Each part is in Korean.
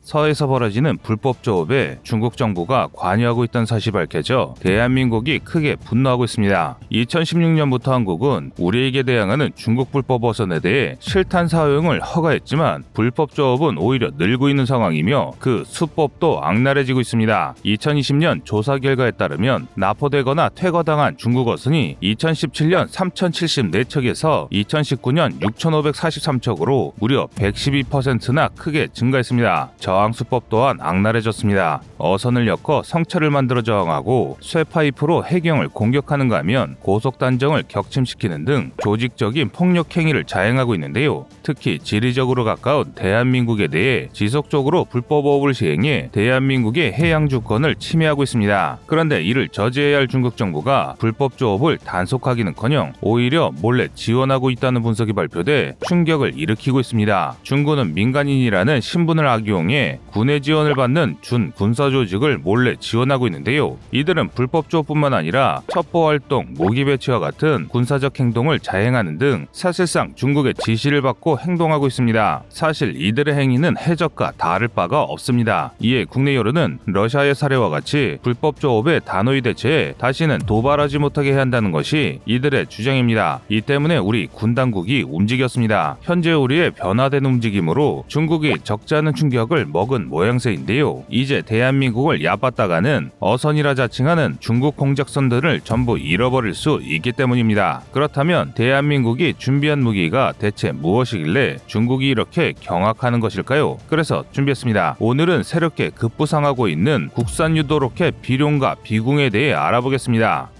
서해에서 벌어지는 불법 조업에 중국 정부가 관여하고 있다는 사실이 밝혀져 대한민국이 크게 분노하고 있습니다. 2016년부터 한국은 우리에게 대항하는 중국 불법 어선에 대해 실탄 사용을 허가했지만 불법 조업은 오히려 늘고 있는 상황이며 그 수법도 악랄해지고 있습니다. 2020년 조사 결과에 따르면 납포되거나 퇴거당한 중국 어선이 2017년 3,074척에서 2019년 6,543척으로 무려 112%나 크게 증가했습니다. 저항 수법 또한 악랄해졌습니다. 어선을 엮어 성철을 만들어 저항하고 쇠파이프로 해경을 공격하는가 하면 고속단정을 격침시키는 등 조직적인 폭력 행위를 자행하고 있는데요. 특히 지리적으로 가까운 대한민국에 대해 지속적으로 불법어업을 시행해 대한민국의 해양 주권을 침해하고 있습니다. 그런데 이를 저지해야 할 중국 정부가 불법 조업을 단속하기는커녕 오히려 몰래 지원하고 있다는 분석이 발표돼 충격을 일으키고 있습니다. 중국은 민간인이라는 신분을 악용해 군의 지원을 받는 준 군사 조직을 몰래 지원하고 있는데요. 이들은 불법 조업뿐만 아니라 첩보활동, 모기 배치와 같은 군사적 행동을 자행하는 등 사실상 중국의 지시를 받고 행동하고 있습니다. 사실 이들의 행위는 해적과 다를 바가 없습니다. 이에 국내 여론은 러시아의 사례와 같이 불법 조업에 단호히 대처해 다시는 도발하지 못하게 해야 한다는 것이 이들의 주장입니다. 이 때문에 우리 군 당국이 움직였습니다. 현재 우리의 변화된 움직임으로 중국이 적지 않은 충격을 먹은 모양새인데요. 이제 대한민국을 얕봤다가는 어선이라 자칭하는 중국 공작선들을 전부 잃어버릴 수 있기 때문입니다. 그렇다면 대한민국이 준비한 무기가 대체 무엇이길래 중국이 이렇게 경악하는 것일까요? 그래서 준비했습니다. 오늘은 새롭게 급부상하고 있는 국산 유도 로켓 비룡과 비궁에 대해 알아보겠습니다.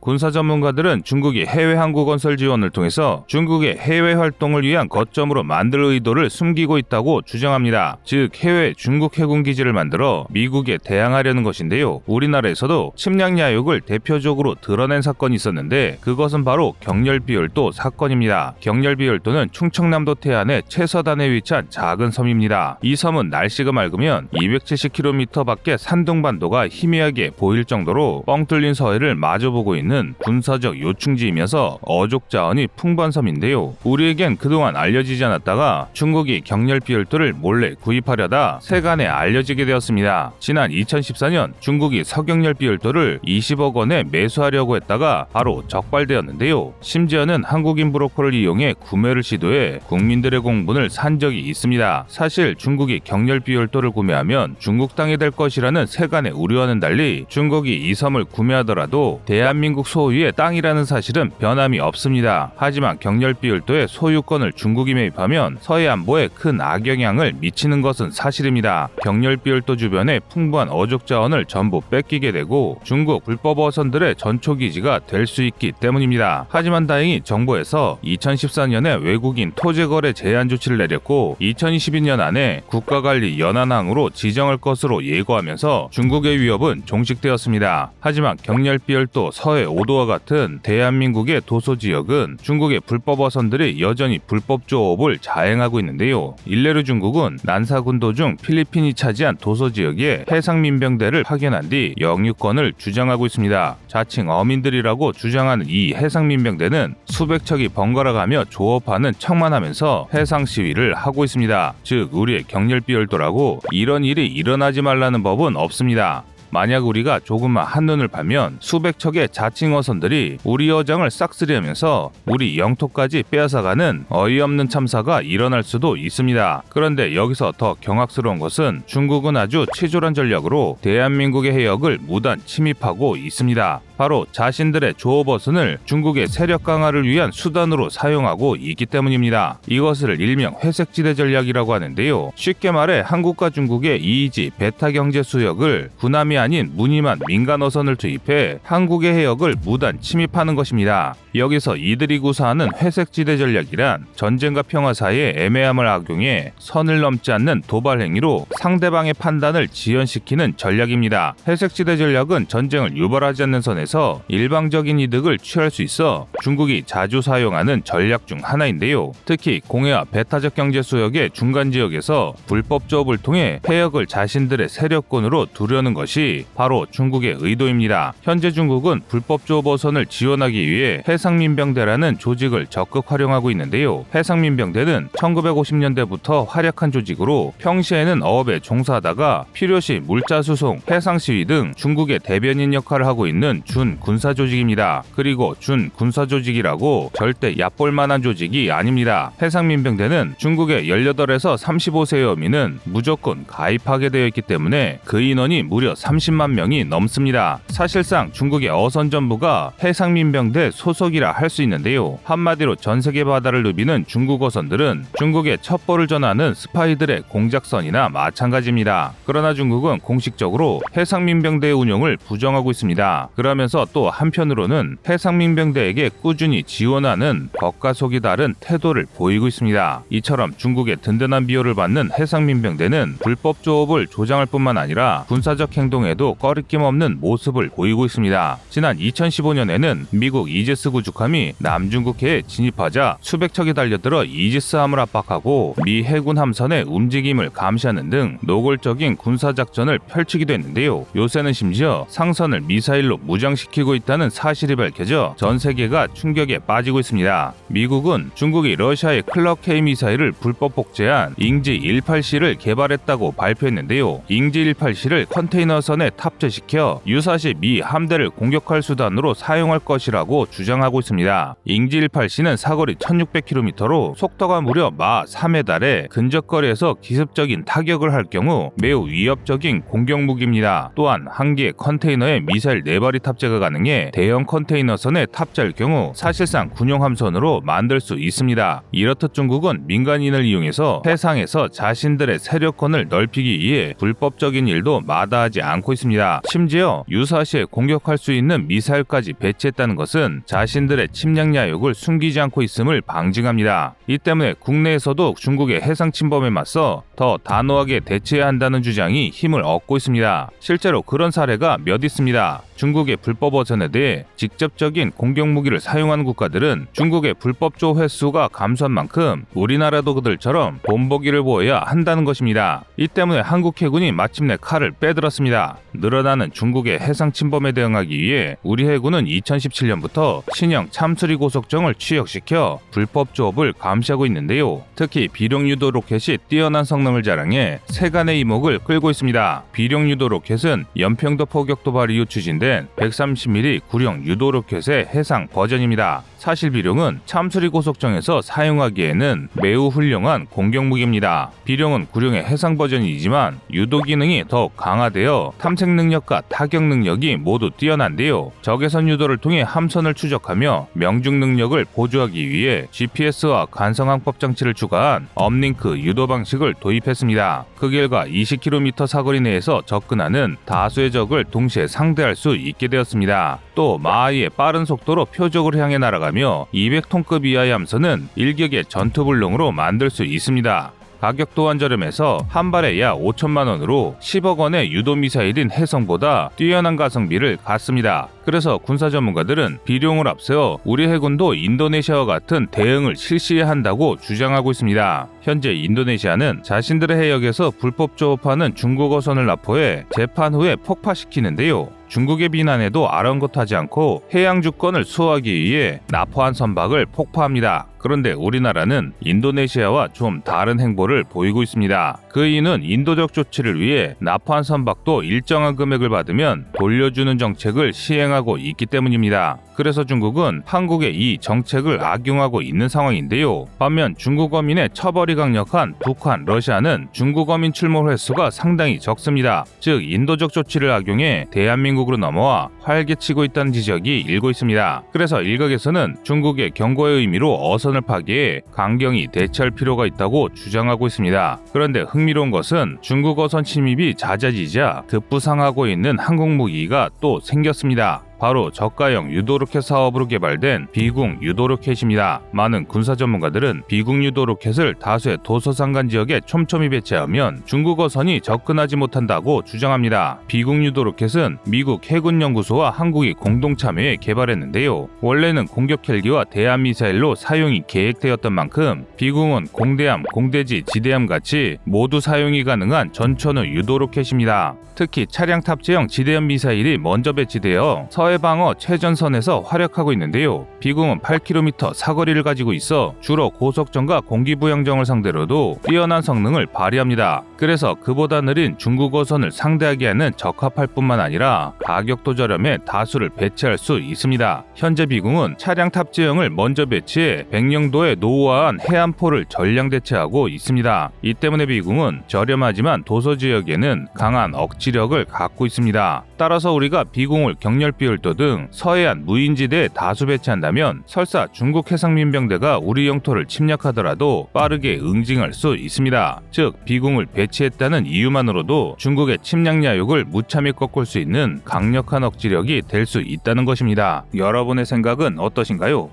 군사 전문가들은 중국이 해외 항구 건설 지원을 통해서 중국의 해외 활동을 위한 거점으로 만들 의도를 숨기고 있다고 주장합니다. 즉 해외 중국 해군 기지를 만들어 미국에 대항하려는 것인데요. 우리나라에서도 침략 야욕을 대표적으로 드러낸 사건이 있었는데 그것은 바로 경렬비열도 사건입니다. 경렬비열도는 충청남도 태안의 최서단에 위치한 작은 섬입니다. 이 섬은 날씨가 맑으면 270km 밖의 산둥반도가 희미하게 보일 정도로 뻥 뚫린 서해를 마주보고 있는 군사적 요충지이면서 어족 자원이 풍부한 섬인데요. 우리에겐 그동안 알려지지 않았다가 중국이 경렬비열도를 몰래 구입하려다 세간에 알려지게 되었습니다. 지난 2014년 중국이 서경렬비열도를 20억 원에 매수하려고 했다가 바로 적발되었는데요. 심지어는 한국인 브로커를 이용해 구매를 시도해 국민들의 공분을 산 적이 있습니다. 사실 중국이 경렬비열도를 구매하면 중국 땅이 될 것이라는 세간의 우려와는 달리 중국이 이 섬을 구매하더라도 대한민국 소유의 땅이라는 사실은 변함이 없습니다. 하지만 경렬비열도의 소유권을 중국이 매입하면 서해 안보에 큰 악영향을 미치는 것은 사실입니다. 경렬비열도 주변의 풍부한 어족 자원을 전부 뺏기게 되고 중국 불법 어선들의 전초기지가 될 수 있기 때문입니다. 하지만 다행히 정부에서 2014년에 외국인 토지 거래 제한 조치를 내렸고 2022년 안에 국가관리 연안항으로 지정할 것으로 예고하면서 중국의 위협은 종식되었습니다. 하지만 경렬비열도 서해 5도와 같은 대한민국의 도서 지역은 중국의 불법 어선들이 여전히 불법 조업을 자행하고 있는데요. 일례로 중국은 난사군도 중 필리핀이 차지한 도서 지역에 해상 민병대를 파견한 뒤 영유권을 주장하고 있습니다. 자칭 어민들이라고 주장하는 이 해상 민병대는 수백 척이 번갈아가며 조업하는 척만 하면서 해상 시위를 하고 있습니다. 즉 우리의 경렬비열도라고 이런 일이 일어나지 말라는 법은 없습니다. 만약 우리가 조금만 한눈을 파면 수백 척의 자칭 어선들이 우리 어장을 싹쓸이하면서 우리 영토까지 빼앗아가는 어이없는 참사가 일어날 수도 있습니다. 그런데 여기서 더 경악스러운 것은 중국은 아주 치졸한 전략으로 대한민국의 해역을 무단 침입하고 있습니다. 바로 자신들의 조업어선을 중국의 세력 강화를 위한 수단으로 사용하고 있기 때문입니다. 이것을 일명 회색지대 전략이라고 하는데요. 쉽게 말해 한국과 중국의 이이지 베타 경제 수역을 군함이 아닌 무늬만 민간 어선을 투입해 한국의 해역을 무단 침입하는 것입니다. 여기서 이들이 구사하는 회색지대 전략이란 전쟁과 평화 사이의 애매함을 악용해 선을 넘지 않는 도발 행위로 상대방의 판단을 지연시키는 전략입니다. 회색지대 전략은 전쟁을 유발하지 않는 선에서 통해서 일방적인 이득을 취할 수 있어 중국이 자주 사용하는 전략 중 하나인데요. 특히 공해와 배타적 경제 수역의 중간 지역에서 불법 조업을 통해 해역을 자신들의 세력권으로 두려는 것이 바로 중국의 의도입니다. 현재 중국은 불법 조업 어선을 지원하기 위해 해상민병대라는 조직을 적극 활용하고 있는데요. 해상민병대는 1950년대부터 활약한 조직으로 평시에는 어업에 종사하다가 필요시 물자 수송, 해상 시위 등 중국의 대변인 역할을 하고 있는 준 군사 조직입니다. 그리고 준 군사 조직이라고 절대 얕볼 만한 조직이 아닙니다. 해상민병대는 중국의 18에서 35세의 어민은 무조건 가입하게 되어 있기 때문에 그 인원이 무려 30만 명이 넘습니다. 사실상 중국의 어선 전부가 해상민병대 소속이라 할 수 있는데요. 한마디로 전 세계 바다를 누비는 중국 어선들은 중국의 첩보를 전하는 스파이들의 공작선이나 마찬가지입니다. 그러나 중국은 공식적으로 해상민병대의 운영을 부정하고 있습니다. 그러면서 또 한편으로는 해상민병대에게 꾸준히 지원하는 겉과 속이 다른 태도를 보이고 있습니다. 이처럼 중국의 든든한 비호를 받는 해상민병대는 불법 조업을 조장할 뿐만 아니라 군사적 행동에도 꺼리낌 없는 모습을 보이고 있습니다. 지난 2015년에는 미국 이지스 구축함이 남중국해에 진입하자 수백 척이 달려들어 이지스함을 압박하고 미 해군 함선의 움직임을 감시하는 등 노골적인 군사작전을 펼치기도 했는데요. 요새는 심지어 상선을 미사일로 무장시키고 있다는 사실이 밝혀져 전 세계가 충격에 빠지고 있습니다. 미국은 중국이 러시아의 클럭 K 미사일을 불법 복제한 잉지 18C를 개발했다고 발표했는데요. 잉지 18C를 컨테이너선에 탑재시켜 유사시 미 함대를 공격할 수단으로 사용할 것이라고 주장하고 있습니다. 잉지 18C는 사거리 1600km로 속도가 무려 마 3에 달해 근접거리에서 기습적인 타격을 할 경우 매우 위협적인 공격무기입니다. 또한 한 개의 컨테이너에 미사일 4발이 탑재가 가능해 대형 컨테이너선에 탑재할 경우 사실상 군용 함선으로 만들 수 있습니다. 이렇듯 중국은 민간인을 이용해서 해상에서 자신들의 세력권을 넓히기 위해 불법적인 일도 마다하지 않고 있습니다. 심지어 유사시에 공격할 수 있는 미사일까지 배치했다는 것은 자신들의 침략 야욕을 숨기지 않고 있음을 방증합니다. 이 때문에 국내에서도 중국의 해상 침범에 맞서 더 단호하게 대처해야 한다는 주장이 힘을 얻고 있습니다. 실제로 그런 사례가 몇 있습니다. 중국의 불법 어선에 대해 직접적인 공격무기를 사용하는 국가들은 중국의 불법 조업 횟수가 감소한 만큼 우리나라도 그들처럼 본보기를 보여야 한다는 것입니다. 이 때문에 한국 해군이 마침내 칼을 빼들었습니다. 늘어나는 중국의 해상 침범에 대응하기 위해 우리 해군은 2017년부터 신형 참수리 고속정을 취역시켜 불법 조업을 감시하고 있는데요. 특히 비룡 유도 로켓이 뛰어난 성능을 자랑해 세간의 이목을 끌고 있습니다. 비룡 유도 로켓은 연평도 포격 도발 이후 추진된 130mm 구령 유도 로켓의 해상 버전입니다. 사실 비룡은 참수리 고속정에서 사용하기에는 매우 훌륭한 공격무기입니다. 비룡은 구룡의 해상 버전이지만 유도 기능이 더욱 강화되어 탐색 능력과 타격 능력이 모두 뛰어난데요. 적외선 유도를 통해 함선을 추적하며 명중 능력을 보조하기 위해 GPS와 간성항법 장치를 추가한 업링크 유도 방식을 도입했습니다. 그 결과 20km 사거리 내에서 접근하는 다수의 적을 동시에 상대할 수 있게 되었습니다. 또 마하이의 빠른 속도로 표적을 향해 날아가며 200톤급 이하의 함선은 일격의 전투불능으로 만들 수 있습니다. 가격 또한 저렴해서 한 발에 약 5천만 원으로 10억 원의 유도 미사일인 해성보다 뛰어난 가성비를 갖습니다. 그래서 군사 전문가들은 비룡을 앞세워 우리 해군도 인도네시아와 같은 대응을 실시해야 한다고 주장하고 있습니다. 현재 인도네시아는 자신들의 해역에서 불법 조업하는 중국 어선을 납포해 재판 후에 폭파시키는데요. 중국의 비난에도 아랑곳하지 않고 해양 주권을 수호하기 위해 납포한 선박을 폭파합니다. 그런데 우리나라는 인도네시아와 좀 다른 행보를 보이고 있습니다. 그 이유는 인도적 조치를 위해 납포한 선박도 일정한 금액을 받으면 돌려주는 정책을 시행하고 있기 때문입니다. 그래서 중국은 한국의 이 정책을 악용하고 있는 상황인데요. 반면 중국 어민의 처벌이 강력한 북한, 러시아는 중국 어민 출몰 횟수가 상당히 적습니다. 즉 인도적 조치를 악용해 대한민국으로 넘어와 활개치고 있다는 지적이 일고 있습니다. 그래서 일각에서는 중국의 경고의 의미로 어선을 파기해 강경히 대처할 필요가 있다고 주장하고 있습니다. 그런데 흥미로운 것은 중국 어선 침입이 잦아지자 급부상하고 있는 항공 무기가 또 생겼습니다. 바로 저가형 유도로켓 사업으로 개발된 비궁 유도로켓입니다. 많은 군사 전문가들은 비궁 유도로켓을 다수의 도서산간 지역에 촘촘히 배치하면 중국 어선이 접근하지 못한다고 주장합니다. 비궁 유도로켓은 미국 해군연구소와 한국이 공동 참여해 개발했는데요. 원래는 공격 헬기와 대함 미사일로 사용이 계획되었던 만큼 비궁은 공대함, 공대지, 지대함 같이 모두 사용이 가능한 전천후 유도로켓입니다. 특히 차량 탑재형 지대함 미사일이 먼저 배치되어 서해 방어 최전선에서 활약하고 있는데요. 비궁은 8km 사거리를 가지고 있어 주로 고속정과 공기부양정을 상대로도 뛰어난 성능을 발휘합니다. 그래서 그보다 느린 중국 어선을 상대하게 하는 적합할 뿐만 아니라 가격도 저렴해 다수를 배치할 수 있습니다. 현재 비궁은 차량 탑재형을 먼저 배치해 백령도에 노후화한 해안포를 전량 대체하고 있습니다. 이 때문에 비궁은 저렴하지만 도서 지역에는 강한 억지력을 갖고 있습니다. 따라서 우리가 비궁을 경렬비율도 등 서해안 무인지대에 다수 배치한다면 설사 중국 해상민병대가 우리 영토를 침략하더라도 빠르게 응징할 수 있습니다. 즉 비궁을 배치했다는 이유만으로도 중국의 침략 야욕을 무참히 꺾을 수 있는 강력한 억지력이 될 수 있다는 것입니다. 여러분의 생각은 어떠신가요?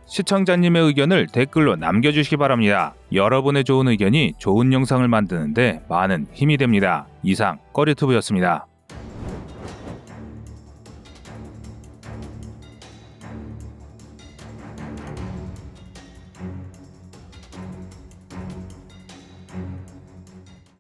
시청자님의 의견을 댓글로 남겨주시기 바랍니다. 여러분의 좋은 의견이 좋은 영상을 만드는데 많은 힘이 됩니다. 이상 꺼리투브였습니다.